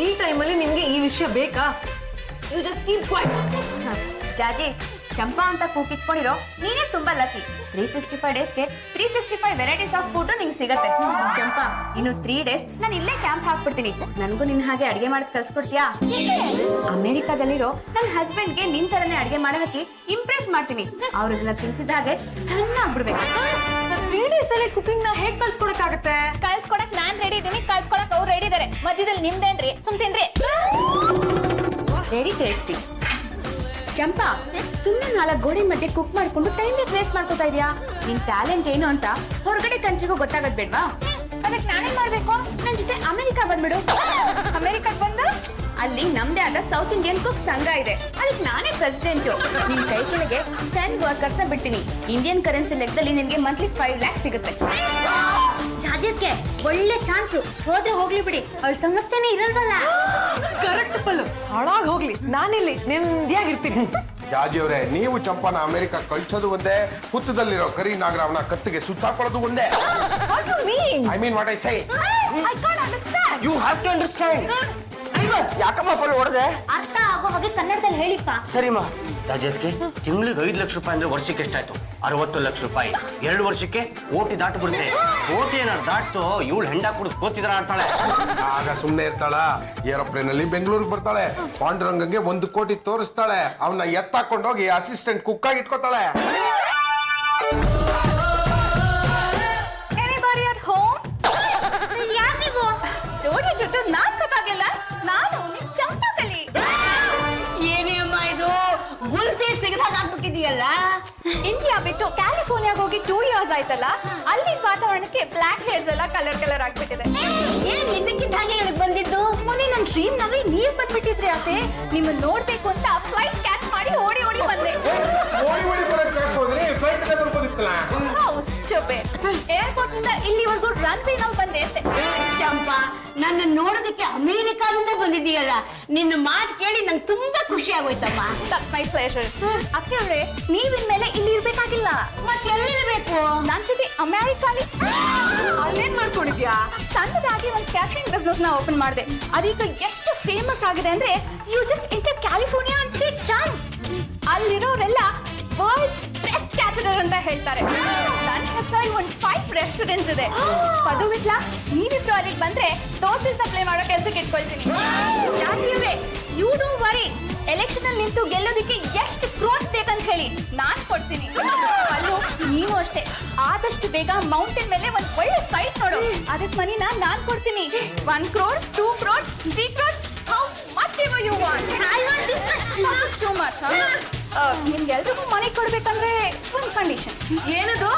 ಈ ಟೈಮಲ್ಲಿ ನಿಮ್ಗೆ ಈ ವಿಷಯ ಬೇಕಾ? You just keep quiet. Jaaji, Champa ಅಂತ ಕೂಕ್ ಇಟ್ಕೊಂಡಿರೋ ನೀನೇ ತುಂಬಾ ಲಕ್ಕಿ. 365 ಡೇಸ್ಗೆ 365 ವೆರೈಟೀಸ್ ಆಫ್ ಫುಡ್ ನಿಂಗೆ ಸಿಗತ್ತೆ. ಚಂಪಾ, ಇನ್ನು 3 ಡೇಸ್ ನಾನು ಇಲ್ಲೇ ಕ್ಯಾಂಪ್ ಹಾಕ್ಬಿಡ್ತೀನಿ. ನನ್ಗೂ ನಿನ್ ಹಾಗೆ ಅಡಿಗೆ ಮಾಡಕ್ ಕಲ್ಸ್ಕೊಡ್ತೀಯಾ? ಅಮೆರಿಕಾದಲ್ಲಿರೋ ನನ್ನ ಹಸ್ಬೆಂಡ್ಗೆ ನಿನ್ ತರನೇ ಅಡಿಗೆ ಮಾಡೋದಕ್ಕೆ ಇಂಪ್ರೆಸ್ ಮಾಡ್ತೀನಿ. ಅವ್ರು ಇದನ್ನ ತಿಂತಿದ್ದ ಹಾಗೆ ಸಣ್ಣ ಆಗ್ಬಿಡ್ಬೇಕು. 3 ಡೇಸ್ ಅಲ್ಲಿ ಕುಕಿಂಗ್ ನ ಹೇಗ್ ಕಲ್ಸ್ಕೊಡಕ್ಕಾಗತ್ತೆ? ಕಲ್ಸ್ಕೊಡಕ್ ನಾನ್ ರೆಡಿ ಇದ್ದೀನಿ, ಕಲ್ಸ್ಕೊಡಕ್ ಅವ್ರು ರೆಡಿ ಇದಾರೆ. ಮಧ್ಯದಲ್ಲಿ ನಿಮ್ದೇನ್ರಿ? ಸುಮ್ತೇನ್ರಿ? Very tasty. ಚಂಪಾ, ಸುಮ್ಮನೆ 4 ಗೋಡೆ ಮಧ್ಯೆ ಕುಕ್ ಮಾಡ್ಕೊಂಡು ಟೈಮ್ ವೇಸ್ಟ್ ಮಾಡ್ಕೊತಾ ಇದೀಯಾ? ನಿನ್ ಟ್ಯಾಲೆಂಟ್ ಏನು ಅಂತ ಹೊರಗಡೆ ಕಂಟ್ರಿಗೂ ಗೊತ್ತಾಗದ್ ಬೇಡ್ವಾ? ಅದಕ್ಕೆ ನಾನೇನ್ ಮಾಡ್ಬೇಕು? ನನ್ ಜೊತೆ ಅಮೆರಿಕಾ ಬಂದ್ಬಿಡು. ಅಮೆರಿಕಾಗ್ ಬಂದು ಅಲ್ಲಿ ನಮ್ದೇ ಆದ ಸೌತ್ ಇಂಡಿಯನ್ ಕುಕ್ ಸಂಘ ಇದೆ, ಅದಕ್ಕೆ ನಾನೇ ಪ್ರೆಸಿಡೆಂಟ್. ನಿನ್ ಕೈ ಕೆಳಗೆ 10 ವರ್ಕರ್ಸ್ ನ ಬಿಡ್ತೀನಿ. ಇಂಡಿಯನ್ ಕರೆನ್ಸಿ ಲೆಕ್ಕದಲ್ಲಿ ನಿನ್ಗೆ ಮಂತ್ಲಿ 5 lakhs ಸಿಗುತ್ತೆ. ಜಾಜಕ್ಕೆ ಒಳ್ಳೆ ಚಾನ್ಸ್. ಹೋದ್ರೆ ಹೋಗ್ಲಿ ಬಿಡಿ, ಅವಳ ಸಮಸ್ಯೆನೇ ಇರಲ್ವಲ್ಲ. ಕರೆಕ್ಟ್ ಪಲ್ಲು, ಹಾಳಾಗ್ ಹೋಗ್ಲಿ, ನಾನಿಲ್ಲಿ ನೆಮ್ಮದಿಯಾಗಿರ್ತೀನಿ. ಜಾಜಿ ಅವರೇ, ನೀವು ಚಂಪನ ಅಮೆರಿಕ ಕಳ್ಸೋದು ಒಂದೇ, ಹುತ್ತದಲ್ಲಿರೋ ಕರಿ ನಾಗರಾವನ ಕತ್ತಿಗೆ ಸುತ್ತಾಕೊಳ್ಳೋದು ಒಂದೇ. What do you mean? I mean what I say. I can't understand. You have to understand. ಯಾಕಮ್ಮ ಫಲ್ ಹೊಡೆದೆ? ಅರ್ಥ ಆಗೋ ಹಾಗೆ ಕನ್ನಡದಲ್ಲಿ ಹೇಳಿಪ್ಪ. ಸರಿಮ್ಮ. ರಾಜಕ್ಕೆ ತಿಂಗಳಿಗೆ 5 ಲಕ್ಷ ರೂಪಾಯಿ ಅಂದ್ರೆ ವರ್ಷಕ್ಕೆ ಎಷ್ಟಾಯ್ತು? 60 ಲಕ್ಷ ರೂಪಾಯಿ. 2 ವರ್ಷಕ್ಕೆ ಕೋಟಿ ದಾಟ್ಬಿಡುತ್ತೆ. ಕೋಟಿ ಏನಾರು ದಾಟ್ತು ಇವಳು ಹೆಂಡ ಕುಡಿದು ಕೋತಿದ್ರ ಆಡ್ತಾಳೆ. ಆಗ ಸುಮ್ನೆ ಇರ್ತಾಳ? ಏರೋಪ್ಲೇನ್ ಅಲ್ಲಿ ಬೆಂಗಳೂರಿಗೆ ಬರ್ತಾಳೆ, ಪಾಂಡುರಂಗಂಗೆ 1 ಕೋಟಿ ತೋರಿಸ್ತಾಳೆ, ಅವನ್ನ ಎತ್ತಾಕೊಂಡೋಗಿ ಅಸಿಸ್ಟೆಂಟ್ ಕುಕ್ ಆಗಿ ಇಟ್ಕೋತಾಳೆ. Anybody at home? ಯಾರ್ ನೀವು? ಜೋಡಿ ಜೊತೆ ನಾಲ್ಕದಾಗಿಲ್ಲ, ನಾನು ನಿಮ್ ಚಂಪಾಕಲಿ. ಏನೇ ಅಮ್ಮ ಇದು, ಗುಲ್ಪಿ ಸಿಗದಾಗ ಆಗ್ಬಿಟ್ಟಿದೆಯಲ್ಲ. ಇಂಡಿಯಾ ಬಿಟ್ಟು ಕ್ಯಾಲಿಫೋರ್ನಿಯಾಗ ಹೋಗಿ 2 years ಆಯ್ತಲ್ಲ, ಅಲ್ಲಿ ವಾತಾವರಣಕ್ಕೆ ಬ್ಲಾಕ್ ಹೇರ್ಸ್ ಎಲ್ಲ ಕಲರ್ ಆಗ್ಬಿಟ್ಟಿದೆ. ಏನ್ ಇದಕ್ಕಿದ್ದ ಹಾಗೆ ಹೇಳಿದ್ ಬಂದಿದ್ದು? ಮೊನ್ನೆ ನನ್ ಡ್ರೀಮ್ ನಲ್ಲಿ ನೀವ್ ಬಂದ್ಬಿಟ್ಟಿದ್ರಿ ಅತ್ತೆ. ನಿಮ್ಮನ್ನ ನೋಡ್ಬೇಕು ಅಂತ ಫ್ಲೈಟ್ ಕ್ಯಾಚ್ ಮಾಡಿ ಓಡಿ ಬಂದೆ. ಓಡಿ ಬರಕ್ ಹೋದ್ರೆ ಫ್ಲೈಟ್ ಬರ್ಬೋದಿತ್ತಲ್ಲ. ಚೊಬ್ಬೆ ಏರ್ಪೋರ್ಟ್ ನಿಂದ ಇಲ್ಲಿವರೆಗೂ ರನ್ವೇ ನಾವು ಬಂದೆ ಅಂತೆ. ಚಂಪಾ ನನ್ನ ನೋಡೋದಕ್ಕೆ ಅಮೇರಿಕಾದಿಂದ ಬಂದಿದೀಯಲ್ಲ, ನಿನ್ನ ಮಾತು ಕೇಳಿ ನಂಗೆ ತುಂಬಾ ಖುಷಿ ಆಗೋಯ್ತಮ್ಮ. That's my pleasure. ಅತ್ತೆ ಅವ್ರೆ, ನೀವಿನ್ಮೇಲೆ ಇಲ್ಲಿ ಇರ್ಬೇಕಾಗಿಲ್ಲ. ಮತ್ತೆ ಎಲ್ಲಿರ್ಬೇಕು? ನನ್ ಜೊತೆ ಅಮೆರಿಕಾಲಿ ಅಲ್ಲೇನ್ ಮಾಡ್ಕೊಂಡಿದ್ಯಾ? ಸಣ್ಣದಾಗಿ ಒಂದು ಕ್ಯಾಟರಿಂಗ್ ಬಿಸ್ನೆಸ್ ನ ಓಪನ್ ಮಾಡಿದೆ. ಅದೀಗ ಎಷ್ಟು ಫೇಮಸ್ ಆಗಿದೆ ಅಂದ್ರೆ you just enter California and say jump. ಅಲ್ಲಿರೋರೆಲ್ಲ ವರ್ಲ್ಡ್ಸ್ ಬೆಸ್ಟ್ ಕ್ಯಾಟರರ್ ಅಂತ ಹೇಳ್ತಾರೆ. ನನ್ನ ಹೆಸರಲ್ಲಿ ಒಂದು 5 ರೆಸ್ಟೋರೆಂಟ್ಸ್ ಇದೆ. ಅದು ಬಿಟ್ಲ ನೀವಿಬ್ರು ಅಲ್ಲಿಗೆ ಬಂದ್ರೆ ದೋಸೆ ಸಪ್ಲೈ ಮಾಡೋ ಕೆಲಸಕ್ಕೆ ಇಟ್ಕೊಳ್ತೀನಿ. ಜಾಸ್ತಿ ಯು ಡೋಂಟ್ ವರಿ, ಎಲೆಕ್ಷನ್ ಅಲ್ಲಿ ನಿಂತು ಗೆಲ್ಲೋದಕ್ಕೆ ಎಷ್ಟು ಕ್ರೋರ್ಸ್ ಬೇಕಂತ ಹೇಳಿ ನಾನ್ ಕೊಡ್ತೀನಿ. ಅಲ್ಲೂ ನೀನು ಅಷ್ಟೇ, ಆದಷ್ಟು ಬೇಗ ಮೌಂಟೇನ್ ಮೇಲೆ ಒಂದು ಒಳ್ಳೆ ಸೈಟ್ ನೋಡು, ಅದಕ್ಕೆ ಮನಿನ ನಾನ್ ಕೊಡ್ತೀನಿ. 1 crore, 2 crores, 3 crores, how much ever you want. I want this much. Too much. ನಿಮ್ಗೆಲ್ರಿಗೂ ಮನೆ ಕೊಡ್ಬೇಕಂದ್ರೆ ಒಂದು ಕಂಡೀಷನ್. ಏನದು?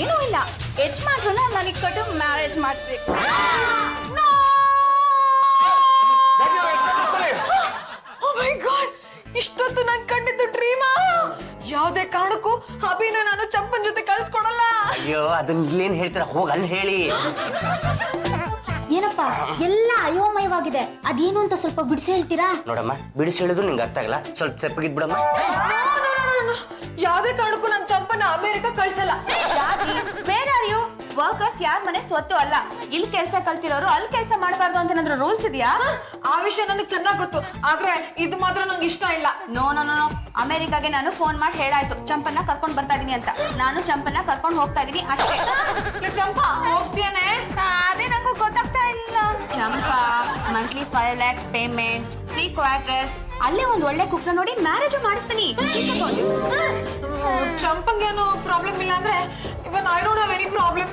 ಏನೂ ಇಲ್ಲ, ಯಜಮಾನ್ರನ್ನ ನನಗೆ ಕೊಟ್ಟು ಮ್ಯಾರೇಜ್ ಮಾಡಿಸ್ಬೇಕು. ಓ ಮೈ ಗಾಡ್, ಇಷ್ಟೊತ್ತು ನಾನು ಕಂಡಿದ್ದು ಡ್ರೀಮಾ. ಯಾವುದೇ ಕಾರಣಕ್ಕೂ ಅಭಿನ ನಾನು ಚಂಪನ್ ಜೊತೆ ಕಳ್ಸ್ಕೊಡಲ್ಲ. ಅಯ್ಯೋ ಅದನ್ನ ಇಲ್ಲೇನ್ ಹೇಳ್ತೀರಾ, ಹೋಗಿ ಅಲ್ಲಿ ಹೇಳಿ. ಏನಪ್ಪ ಎಲ್ಲ ಅಯೋಮಯವಾಗಿದೆ, ಅದೇನು ಅಂತ ಸ್ವಲ್ಪ ಬಿಡಿಸಿ ಹೇಳ್ತೀರಾ? ನೋಡಮ್ಮ, ಬಿಡಿಸಿ ಹೇಳಿದ್ರು ನಿಂಗೆ ಅರ್ಥ ಆಗಲ್ಲ, ಸ್ವಲ್ಪ ತೆಪ್ಪಗಿದ್ ಬಿಡಮ್ಮ. ಯಾವುದೇ ಕಾರಣಕ್ಕೂ ನಾನು ಚಂಪನ ಅಮೆರಿಕ ಕಳ್ಸಲ್ಲ. ಜಾಜಿ, ವೇರ್ ಆರ್ ಯು? ವರ್ಕರ್ಸ್ ಯಾರ ಮನೆ ಸ್ವತ್ತು ಅಲ್ಲ. ಇಲ್ಲಿ ಕೆಲಸ ಕಲ್ತಿರೋರು ಅಲ್ಲಿ ಕೆಲಸ ಮಾಡಬಾರ್ದು ಅಂತ ಏನಾದ್ರು ರೂಲ್ಸ್ ಇದೆಯಾ? ಆ ವಿಷಯ ನನಗೆ ಚೆನ್ನಾಗಿ ಗೊತ್ತು, ಆದ್ರೆ ಇದು ಮಾತ್ರ ನಂಗೆ ಇಷ್ಟ ಇಲ್ಲ. ನೋ ನೋ ನೋ ನೋ, ಅಮೆರಿಕಾಗೆ ನಾನು ಫೋನ್ ಮಾಡಿ ಹೇಳಾಯ್ತು ಚಂಪನ್ನ ಕರ್ಕೊಂಡು ಬರ್ತಾ ಇದೀನಿ ಅಂತ. ನಾನು ಚಂಪನ್ನ ಕರ್ಕೊಂಡು ಹೋಗ್ತಾ ಇದೀನಿ ಅಷ್ಟೇ. ಚಂಪಾ ಹೋಗ್ತೇನೆ, ಅದೇ ನಂಗೂ ಗೊತ್ತಾಗ್ತಾ ಇಲ್ಲ. Champa monthly 5 lakhs payment, free quarters, ಅಲ್ಲೇ ಒಂದು ಒಳ್ಳೆ ಕುಕ್ನ ನೋಡಿ ಮ್ಯಾರೇಜ್ ಮಾಡಿಸ್ತೀನಿ. ಚಂಪಂಗೇನು ಪ್ರಾಬ್ಲಮ್ ಇಲ್ಲ ಅಂದ್ರೆ even I don't have any problem.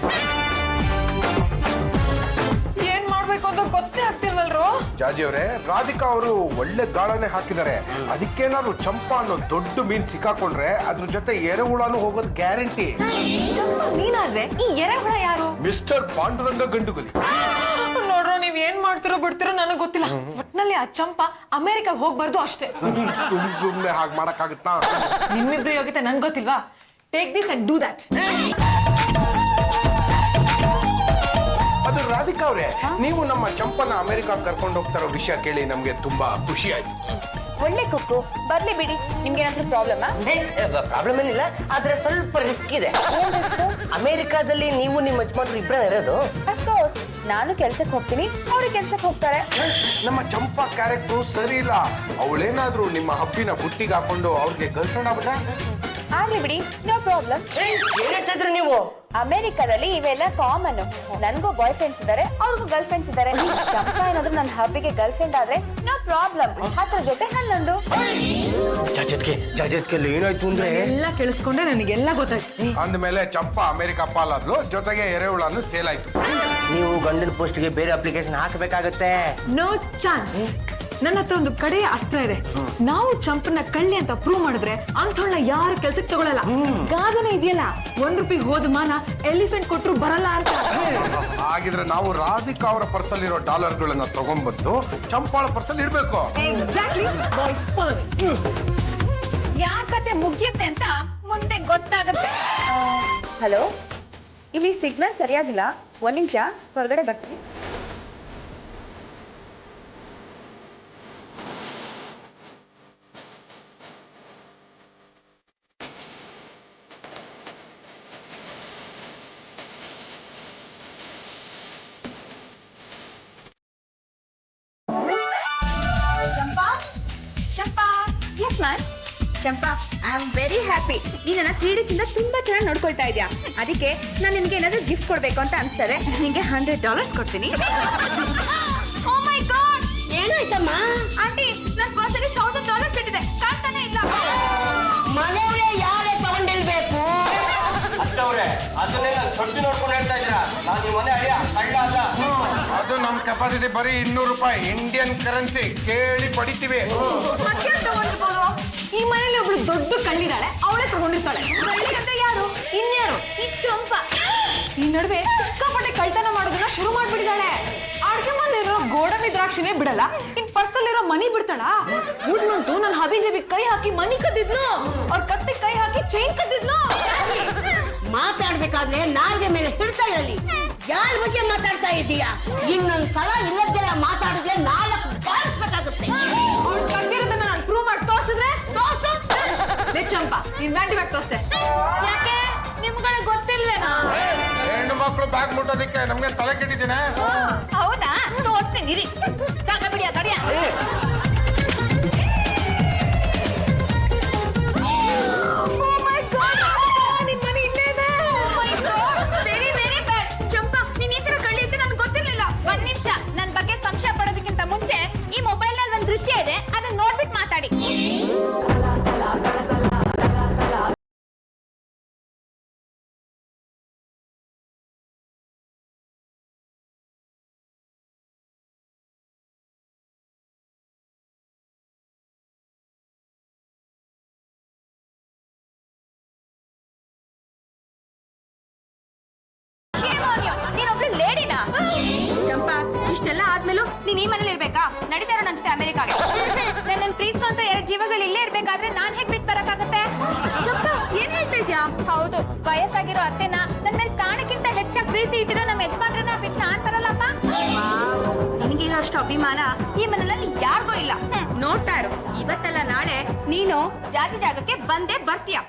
ಏನ್ ಮಾಡ್ಬೇಕು ಅಂತ ಗೊತ್ತೇ ಆಗ್ತಿಲ್ವಲ್ರು. ಜಾಜಿ ಅವರೇ, ರಾಧಿಕಾ ಅವರು ಒಳ್ಳೆ ಗಾಳನೆ ಹಾಕಿದ್ದಾರೆ. ಅದಕ್ಕೇನಾದ್ರು ಚಂಪಾ ಅನ್ನೋ ದೊಡ್ಡ ಮೀನ್ ಸಿಕ್ಕಾಕೊಂಡ್ರೆ ಅದ್ರ ಜೊತೆ ಎರೆಹುಳನು ಹೋಗೋದು ಗ್ಯಾರಂಟಿ. ನೀನಾದ್ರೆ ಈ ಎರೆಹುಳ ಯಾರು? ಮಿಸ್ಟರ್ ಪಾಂಡುರಂಗ ಗಂಡುಗಲಿ. ನೋಡ್ರೋ, ನೀವ್ ಏನ್ ಮಾಡ್ತಿರೋ ಬಿಡ್ತಿರೋ ನನಗೆ ಗೊತ್ತಿಲ್ಲ. ಒಟ್ನಲ್ಲಿ ಆ ಚಂಪಾ ಅಮೆರಿಕಾಗ್ ಹೋಗ್ಬಾರ್ದು ಅಷ್ಟೇ. ಸುಮ್ನೆ ಹಾಗೆ ಮಾಡಕ್ಕಾಗತ್ತಾ? ನಿಮ್ಮಿಬ್ರು ಯೋಗ್ಯತೆ ನನ್ಗೆ ಗೊತ್ತಿಲ್ವಾ? Take this and do that. ಅದು ರಾಧಿಕಾ ಅವರೇ, ನೀವು ನಮ್ಮ ಚಂಪನ ಅಮೆರಿಕ ಕರ್ಕೊಂಡು ಹೋಗ್ತಾರೋ ವಿಷಯ ಕೇಳಿ ನಮ್ಗೆ ತುಂಬಾ ಖುಷಿ ಆಯ್ತು. ಒಳ್ಳೆ ಕುಕ್ಕು, ಬರ್ಲಿ ಬಿಡಿ. ನಿಮ್ಗೆ ಏನಾದ್ರು ಪ್ರಾಬ್ಲಮಾ? ಪ್ರಾಬ್ಲಮ್ ಏನಿಲ್ಲ, ಆದ್ರೆ ಸ್ವಲ್ಪ ರಿಸ್ಕ್ ಇದೆ. ಅಮೆರಿಕಾದಲ್ಲಿ ನೀವು ನಿಮ್ಮ ಯಜಮಾನ್ರು ಇಬ್ಬರೇ ಇರೋದು? ಅಫ್ಕೋರ್ಸ್, ನಾನು ಕೆಲ್ಸಕ್ಕೆ ಹೋಗ್ತೀನಿ, ಅವ್ರಿಗೆ ಕೆಲ್ಸಕ್ಕೆ ಹೋಗ್ತಾರೆ. ನಮ್ಮ ಚಂಪಾ ಕ್ಯಾರೆಕ್ಟರ್ ಸರಿ ಇಲ್ಲ. ಅವಳೇನಾದ್ರೂ ನಿಮ್ಮ ಹಬ್ಬಿನ ಬುಟ್ಟಿಗೆ ಹಾಕೊಂಡು ಅವ್ರಿಗೆ ಗರ್ಲ್ ಫ್ರೆಂಡ್ ಆಗ್ಬಿಟ್ರೆ? ಆಗ್ಲಿ ಬಿಡಿ, ನೋ ಪ್ರಾಬ್ಲಮ್. ಏನ್ ಹೇಳ್ತಾ ಇದ್ರಿ ನೀವು? ಅಮೆರಿಕಾದಲ್ಲಿ ಇವೆಲ್ಲ ಕಾಮನ್. ನನ್ಗೂ ಬಾಯ್ ಫ್ರೆಂಡ್ಸ್ ಇದಾರೆ, ಅವ್ರಿಗೂ ಗರ್ಲ್ ಫ್ರೆಂಡ್ಸ್ ಇದಾರೆ. ಚಂಪಾ ಏನಾದ್ರು ನನ್ನ ಹಬ್ಬಿಗೆ ಗರ್ಲ್ ಫ್ರೆಂಡ್ ಆದ್ರೆ ನೋ ಪ್ರಾಬ್ಲಮ್. ಅದ್ರ ಜೊತೆ ಹನ್ನೊಂದು. ಜಾಜತ್ಗೆ ಏನಾಯ್ತು ಅಂದ್ರೆ ಎಲ್ಲ ಕೇಳಿಸ್ಕೊಂಡ್ರೆ ನನಗೆಲ್ಲ ಗೊತ್ತಾಯ್ತು. ಅಂದ್ಮೇಲೆ ಚಂಪಾ ಅಮೆರಿಕ ಪಾಲಾದ್ಲು, ಜೊತೆಗೆ ಎರೆಹುಳನು ಸೇಲ್ ಆಯ್ತು. ನೀವು ಗಂಡನ ಪೋಸ್ಟ್ಗೆ ಬೇರೆ ಅಪ್ಲಿಕೇಶನ್ ಹಾಕಬೇಕಾಗತ್ತೆ. No chance. ನನ್ನ ಹತ್ರ ಒಂದು ಕಡೆಯ ಅಸ್ತ್ರ ಇದೆ. ನಾವು ಚಂಪನ್ನ ಕಳ್ಳಿ ಅಂತ ಪ್ರೂವ್ ಮಾಡಿದ್ರೆ ಅಂಥವ್ಳನ್ನ ಯಾರು ಕೆಲ್ಸಕ್ಕೆ ತಗೊಳಲ್ಲ. ಗಾದನೆ ಇದೆಯಲ್ಲ, ₹1 ಹೋದ ಮಾನ ಎಲಿಫೆಂಟ್ ಕೊಟ್ರು ಬರಲ್ಲ ಅಂತ. ಹಾಗಿದ್ರೆ ನಾವು ರಾಧಿಕಾ ಅವರ ಪರ್ಸಲ್ಲಿರೋ ಡಾಲರ್ಗಳನ್ನ ತಗೊಂಡ್ಬಂದು ಚಂಪಾಳ ಪರ್ಸಲ್ ಇಡ್ಬೇಕು. ಎಕ್ಸಾಕ್ಟ್ಲಿ. ಯಾರ ಕತೆ ಮುಗಿಯುತ್ತೆ ಅಂತ ಮುಂದೆ ಗೊತ್ತಾಗುತ್ತೆ. ಹಲೋ, ಇಲ್ಲಿ ಸಿಗ್ನಲ್ ಸರಿಯಾಗಿಲ್ಲ, 1 ನಿಮಿಷ ಹೊರಗಡೆ ಬರ್ತೀನಿ. Yes, ma'am. Champa, I am very happy. ನೀನು ನನ್ನ 3 days ಇಂದ ತುಂಬಾ ಚೆನ್ನಾಗಿ ನೋಡ್ಕೊಳ್ತಾ ಇದೆಯಾ. ಅದಕ್ಕೆ ನಾನು ನಿನಗೆ ಏನಾದರೂ ಗಿಫ್ಟ್ ಕೊಡಬೇಕು ಅಂತ ಅನ್ಸ್ತದೆ. ನಿನಗೆ $100 ಕೊಡ್ತೀನಿ. ಓ ಮೈ ಗಾಡ್, ಏನಾಯ್ತಮ್ಮ? ಆಂಟಿ, ನನ್ನ ಪರ್ಸಲ್ಲಿ $1000 ಬಿಟ್ಟಿದೆ, ಕಾಣ್ತಾನೆ ಇಲ್ಲ. ಮನೆಯಲ್ಲೇ ಯಾರೇ ತಗೊಂಡಿರ್ಬೇಕು? ಅಷ್ಟವ್ರೆ, ಅದನ್ನೇ ನಾನು ಸೊಟ್ಟಿ ನೋಡ್ಕೊಂಡು ಹೇಳ್ತಾ ಇದ್ದೀರಾ? ನಾನು ನಿಮ್ಮ ಮನೆ ಅಳಿಯ ಕಳ್ಳ ಅಲ್ಲ. ಅದು ನಮ್ ಕೆಪಾಸಿಟಿ ಬರೀ $200 ಇಂಡಿಯನ್ ಕರೆನ್ಸಿ. ಕೇಳಿ ಪಡಿತೀವಿ. ಮತ್ತೆ ತಗೊಂಡಿರ್ಬೋದು. ಈ ಮನೇಲಿ ಒಬ್ಳು ದೊಡ್ಡ ಕಳ್ಳಿದಾಳೆ, ಅವಳೇ ತಗೊಂಡಿರ್ತಾಳೆ. ಕಳ್ಳಿ ಅಂತ ಯಾರು? ಇನ್ಯಾರು? ಈ ಚಂಪಾ. ಈ ನಡುವೆ ಸಿಕ್ಕಾಪಟ್ಟೆ ಕಳ್ತನ ಮಾಡೋದನ್ನ ಶುರು ಮಾಡ್ಬಿಟ್ಟಿದ್ದಾಳೆ. ಅಡ್ಗೆ ಮನೆಯಲ್ಲಿರೋ ಗೋಡಂಬಿ ದ್ರಾಕ್ಷಿನೇ ಬಿಡಲ್ಲ, ಇನ್ ಪರ್ಸಲ್ಲಿರೋ ಮನಿ ಬಿಡ್ತಾಳ. ಊಡ್ನಂತೂ ನನ್ನ ಹಬಿ ಜಬಿ ಕೈ ಹಾಕಿ ಮನಿ ಕದ್ದಿದ್ಲು, ಅವ್ರ ಕತ್ತಿ ಕೈ ಹಾಕಿ ಚೈನ್ ಕದ್ದಿದ್ಲು. ಮಾತಾಡ್ಬೇಕಾದ್ರೆ ನಾಲ್ಗೆ ಮೇಲೆ ಹಿಡ್ತಾ ಇರಲಿ. ಯಾರ ಬಗ್ಗೆ ಮಾತಾಡ್ತಾ ಇದ್ದೀಯಾ? ಇನ್ನೊಂದ್ ಸಲ ಇಲ್ಲದೆಲ್ಲ ಮಾತಾಡಿದ್ರೆ 4 ಬಾರಿಸ್ಬೇಕಾಗುತ್ತೆ. ಅವ್ಳು ಕಂಡಿರೋದನ್ನ ನಾನು ಪ್ರೂವ್ ಮಾಡಿ ತೋರ್ಸಿದ್ರೆ ತೋರ್ಸು. ಲೇ ಚಂಪಾ, ನೀನ್ ವ್ಯಾಂಟಿ ಬ್ಯಾಗ್ ತೋರ್ಸೆ. ಯಾಕೆ ನಿಮ್ಗಳಿಗೆ ಗೊತ್ತಿಲ್ವೇನೋ? ಹೆಣ್ಣು ಮಕ್ಕಳು ಬ್ಯಾಗ್ ಮುಟ್ಟೋದಕ್ಕೆ ನಮ್ಗೆ ತಲೆ ಕೆಟ್ಟಿದ್ದೀನ. ಹೌದಾ, ತೋರಿಸ್ತೀನಿ ಇರಿ. ಜಾಗ ಬಿಡಿಯ ಕಡಿಯ. Very very bad. ಚಂಪಾ, ನೀನ್ ಈ ತರ ಕಳ್ಳಿ ಅಂತ ನನ್ಗೆ ಗೊತ್ತಿರ್ಲಿಲ್ಲ. ಒಂದ್ ನಿಮಿಷ, ನನ್ ಬಗ್ಗೆ ಸಂಶಯ ಪಡೋದಕ್ಕಿಂತ ಮುಂಚೆ ಈ ಮೊಬೈಲ್ ನಲ್ಲಿ ಒಂದ್ ದೃಶ್ಯ ಇದೆ, ಅದನ್ನ ನೋಡ್ಬಿಟ್ಟು ಮಾತಾಡಿ. ನೀನೊಬ್ಳು ಲೇಡಿನಾ? ಚಂಪಾ, ಇಷ್ಟೆಲ್ಲ ಆದ್ಮೇಲೂ ನೀನ್ ಈ ಮನೇಲಿ ಇರ್ಬೇಕಾ? ನಡೀತಾರ ನನ್ ಜೊತೆ ಅಮೆರಿಕಾಗೆ. ನನ್ನ ಪ್ರೀತಿಸುವಂತ 2 ಜೀವಗಳು ಇಲ್ಲೇ ಇರ್ಬೇಕಾದ್ರೆ ನಾನ್ ಹೇಗ್ ಬಿಟ್ಟು ಬರಕ್ಕಾಗತ್ತೆ? ಚಂಪಾ, ಏನ್ ಹೇಳ್ತಾ ಇದ್ಯಾ? ಹೌದು, ವಯಸ್ಸಾಗಿರೋ ಅತ್ತೆನ ನನ್ ಮೇಲೆ ಪ್ರಾಣಕ್ಕಿಂತ ಹೆಚ್ಚಾಗಿ ಪ್ರೀತಿ ಇಟ್ಟಿರೋ ನಮ್ಮ ಯಜಮಾನ್ರನ್ನ ಬಿಟ್ಟು ನಾನ್ ಬರಲ್ಲಪ್ಪ. ನಿನಗಿರೋ ಅಷ್ಟು ಅಭಿಮಾನ ಈ ಮನೆಯಲ್ಲಿ ಯಾರಿಗೂ ಇಲ್ಲ. ನೋಡ್ತಾ ಇರು, ಇವತ್ತಲ್ಲ ನಾಳೆ ನೀನು ಜಾತಿ ಜಾಗಕ್ಕೆ ಬಂದೇ ಬರ್ತೀಯ.